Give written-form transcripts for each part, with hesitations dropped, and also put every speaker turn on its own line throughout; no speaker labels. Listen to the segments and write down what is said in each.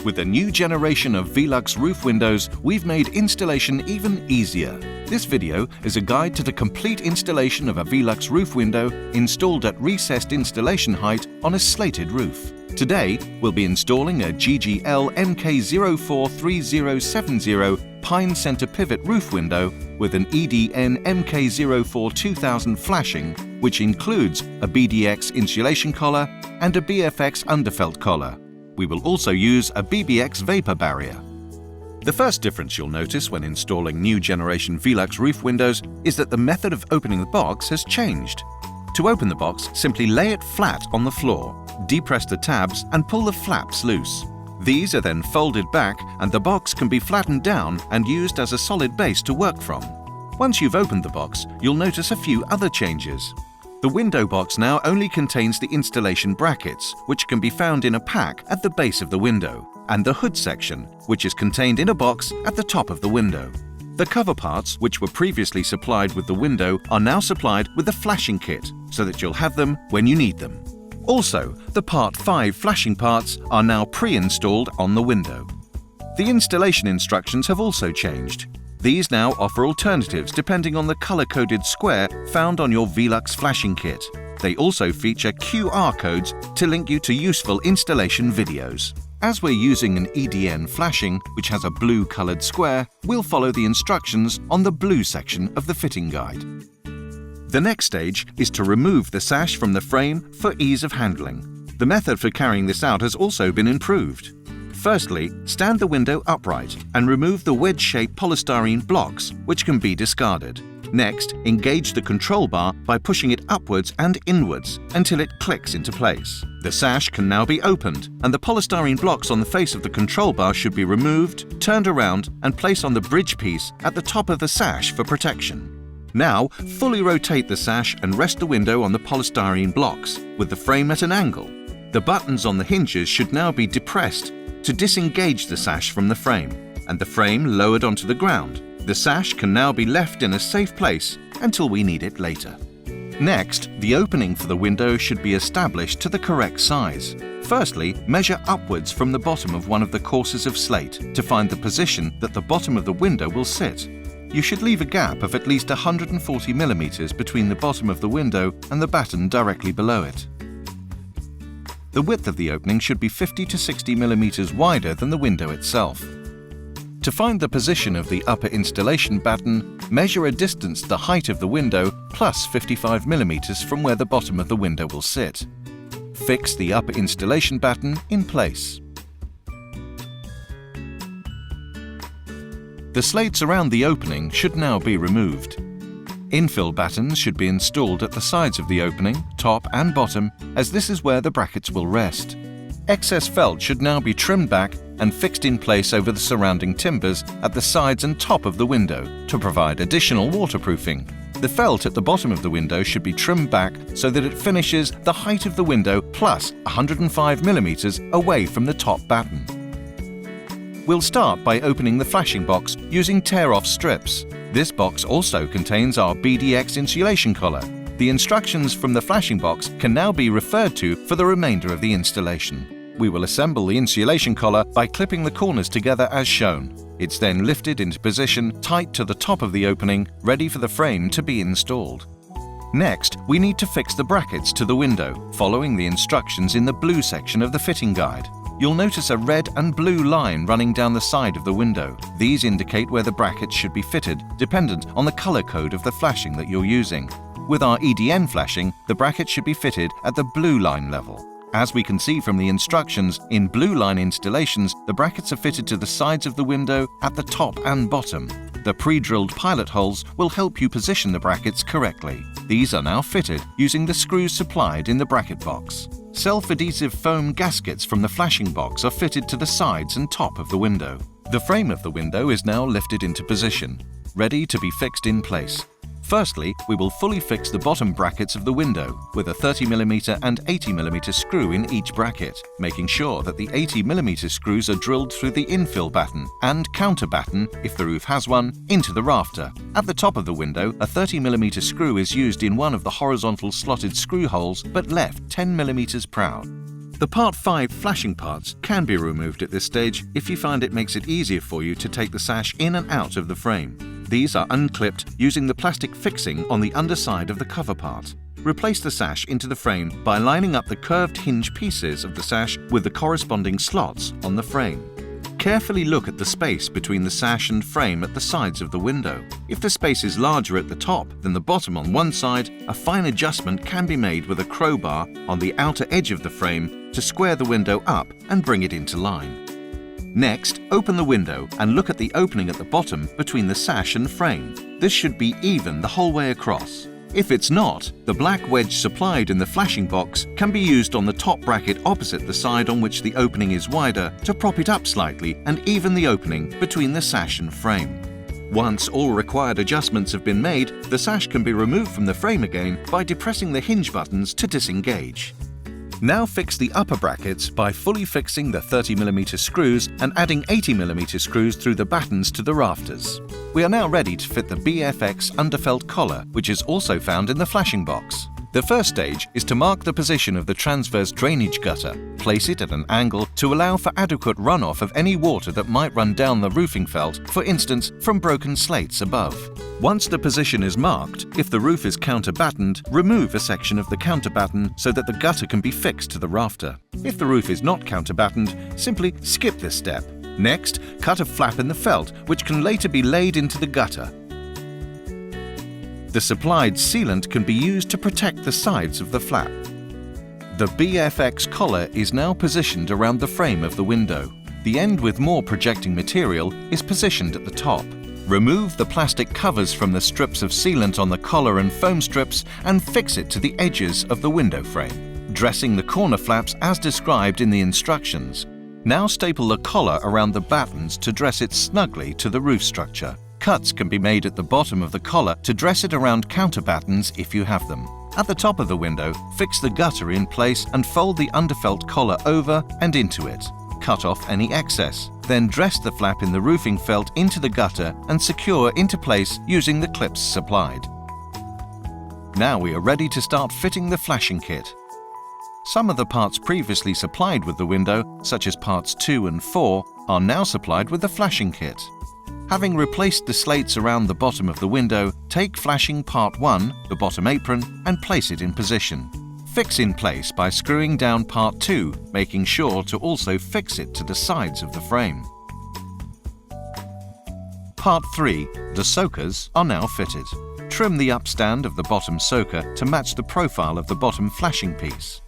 With the new generation of VELUX roof windows, we've made installation even easier. This video is a guide to the complete installation of a VELUX roof window installed at recessed installation height on a slated roof. Today, we'll be installing a GGL MK043070 Pine Center Pivot roof window with an EDN MK042000 flashing, which includes a BDX insulation collar and a BFX underfelt collar. We will also use a BBX vapor barrier. The first difference you'll notice when installing new generation VELUX roof windows is that the method of opening the box has changed. To open the box, simply lay it flat on the floor, depress the tabs and pull the flaps loose. These are then folded back and the box can be flattened down and used as a solid base to work from. Once you've opened the box, you'll notice a few other changes. The window box now only contains the installation brackets, which can be found in a pack at the base of the window, and the hood section, which is contained in a box at the top of the window. The cover parts, which were previously supplied with the window, are now supplied with the flashing kit, so that you'll have them when you need them. Also, the Part 5 flashing parts are now pre-installed on the window. The installation instructions have also changed. These now offer alternatives depending on the color-coded square found on your VELUX flashing kit. They also feature QR codes to link you to useful installation videos. As we're using an EDN flashing, which has a blue-colored square, we'll follow the instructions on the blue section of the fitting guide. The next stage is to remove the sash from the frame for ease of handling. The method for carrying this out has also been improved. Firstly, stand the window upright and remove the wedge-shaped polystyrene blocks, which can be discarded. Next, engage the control bar by pushing it upwards and inwards until it clicks into place. The sash can now be opened, and the polystyrene blocks on the face of the control bar should be removed, turned around, and placed on the bridge piece at the top of the sash for protection. Now, fully rotate the sash and rest the window on the polystyrene blocks, with the frame at an angle. The buttons on the hinges should now be depressed to disengage the sash from the frame, and the frame lowered onto the ground. The sash can now be left in a safe place until we need it later. Next, the opening for the window should be established to the correct size. Firstly, measure upwards from the bottom of one of the courses of slate to find the position that the bottom of the window will sit. You should leave a gap of at least 140 mm between the bottom of the window and the batten directly below it. The width of the opening should be 50 to 60 mm wider than the window itself. To find the position of the upper installation batten, measure a distance the height of the window plus 55 mm from where the bottom of the window will sit. Fix the upper installation batten in place. The slates around the opening should now be removed. Infill battens should be installed at the sides of the opening, top and bottom, as this is where the brackets will rest. Excess felt should now be trimmed back and fixed in place over the surrounding timbers at the sides and top of the window to provide additional waterproofing. The felt at the bottom of the window should be trimmed back so that it finishes the height of the window plus 105 mm away from the top batten. We'll start by opening the flashing box using tear-off strips. This box also contains our BDX insulation collar. The instructions from the flashing box can now be referred to for the remainder of the installation. We will assemble the insulation collar by clipping the corners together as shown. It's then lifted into position tight to the top of the opening, ready for the frame to be installed. Next, we need to fix the brackets to the window, following the instructions in the blue section of the fitting guide. You'll notice a red and blue line running down the side of the window. These indicate where the brackets should be fitted, dependent on the color code of the flashing that you're using. With our EDN flashing, the bracket should be fitted at the blue line level. As we can see from the instructions, in blue line installations, the brackets are fitted to the sides of the window at the top and bottom. The pre-drilled pilot holes will help you position the brackets correctly. These are now fitted using the screws supplied in the bracket box. Self-adhesive foam gaskets from the flashing box are fitted to the sides and top of the window. The frame of the window is now lifted into position, ready to be fixed in place. Firstly, we will fully fix the bottom brackets of the window with a 30mm and 80mm screw in each bracket, making sure that the 80mm screws are drilled through the infill batten and counter batten, if the roof has one, into the rafter. At the top of the window, a 30mm screw is used in one of the horizontal slotted screw holes but left 10mm proud. The Part 5 flashing parts can be removed at this stage if you find it makes it easier for you to take the sash in and out of the frame. These are unclipped using the plastic fixing on the underside of the cover part. Replace the sash into the frame by lining up the curved hinge pieces of the sash with the corresponding slots on the frame. Carefully look at the space between the sash and frame at the sides of the window. If the space is larger at the top than the bottom on one side, a fine adjustment can be made with a crowbar on the outer edge of the frame to square the window up and bring it into line. Next, open the window and look at the opening at the bottom between the sash and frame. This should be even the whole way across. If it's not, the black wedge supplied in the flashing box can be used on the top bracket opposite the side on which the opening is wider to prop it up slightly and even the opening between the sash and frame. Once all required adjustments have been made, the sash can be removed from the frame again by depressing the hinge buttons to disengage. Now fix the upper brackets by fully fixing the 30mm screws and adding 80mm screws through the battens to the rafters. We are now ready to fit the VFX underfelt collar, which is also found in the flashing box. The first stage is to mark the position of the transverse drainage gutter. Place it at an angle to allow for adequate runoff of any water that might run down the roofing felt, for instance, from broken slates above. Once the position is marked, if the roof is counterbattened, remove a section of the counterbatten so that the gutter can be fixed to the rafter. If the roof is not counterbattened, simply skip this step. Next, cut a flap in the felt, which can later be laid into the gutter. The supplied sealant can be used to protect the sides of the flap. The VFX collar is now positioned around the frame of the window. The end with more projecting material is positioned at the top. Remove the plastic covers from the strips of sealant on the collar and foam strips and fix it to the edges of the window frame, dressing the corner flaps as described in the instructions. Now staple the collar around the battens to dress it snugly to the roof structure. Cuts can be made at the bottom of the collar to dress it around counterbattens if you have them. At the top of the window, fix the gutter in place and fold the underfelt collar over and into it. Cut off any excess. Then dress the flap in the roofing felt into the gutter and secure into place using the clips supplied. Now we are ready to start fitting the flashing kit. Some of the parts previously supplied with the window, such as parts 2 and 4, are now supplied with the flashing kit. Having replaced the slates around the bottom of the window, take flashing part 1, the bottom apron, and place it in position. Fix in place by screwing down part 2, making sure to also fix it to the sides of the frame. Part 3, the soakers, are now fitted. Trim the upstand of the bottom soaker to match the profile of the bottom flashing piece.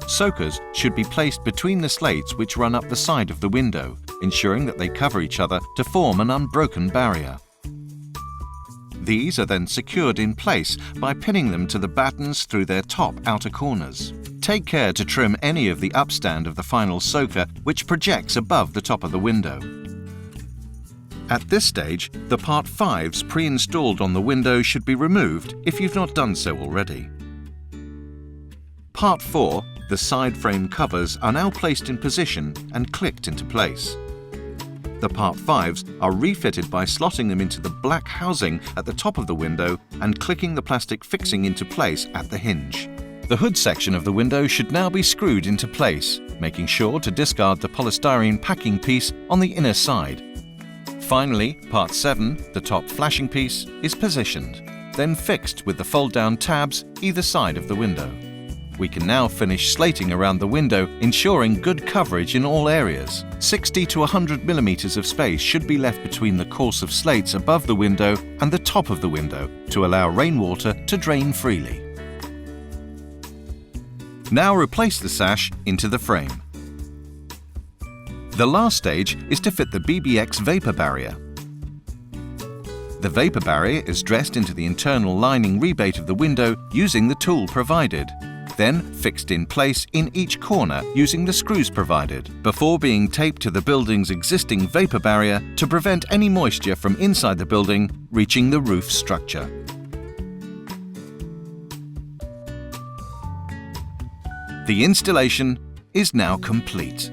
Soakers should be placed between the slates which run up the side of the window, ensuring that they cover each other to form an unbroken barrier. These are then secured in place by pinning them to the battens through their top outer corners. Take care to trim any of the upstand of the final soaker which projects above the top of the window. At this stage, the Part 5s pre-installed on the window should be removed if you've not done so already. Part 4, the side frame covers, are now placed in position and clicked into place. The Part 5s are refitted by slotting them into the black housing at the top of the window and clicking the plastic fixing into place at the hinge. The hood section of the window should now be screwed into place, making sure to discard the polystyrene packing piece on the inner side. Finally, Part 7, the top flashing piece, is positioned, then fixed with the fold-down tabs either side of the window. We can now finish slating around the window, ensuring good coverage in all areas. 60 to 100 mm of space should be left between the course of slates above the window and the top of the window to allow rainwater to drain freely. Now replace the sash into the frame. The last stage is to fit the BBX vapor barrier. The vapor barrier is dressed into the internal lining rebate of the window using the tool provided, then fixed in place in each corner using the screws provided, before being taped to the building's existing vapor barrier to prevent any moisture from inside the building reaching the roof structure. The installation is now complete.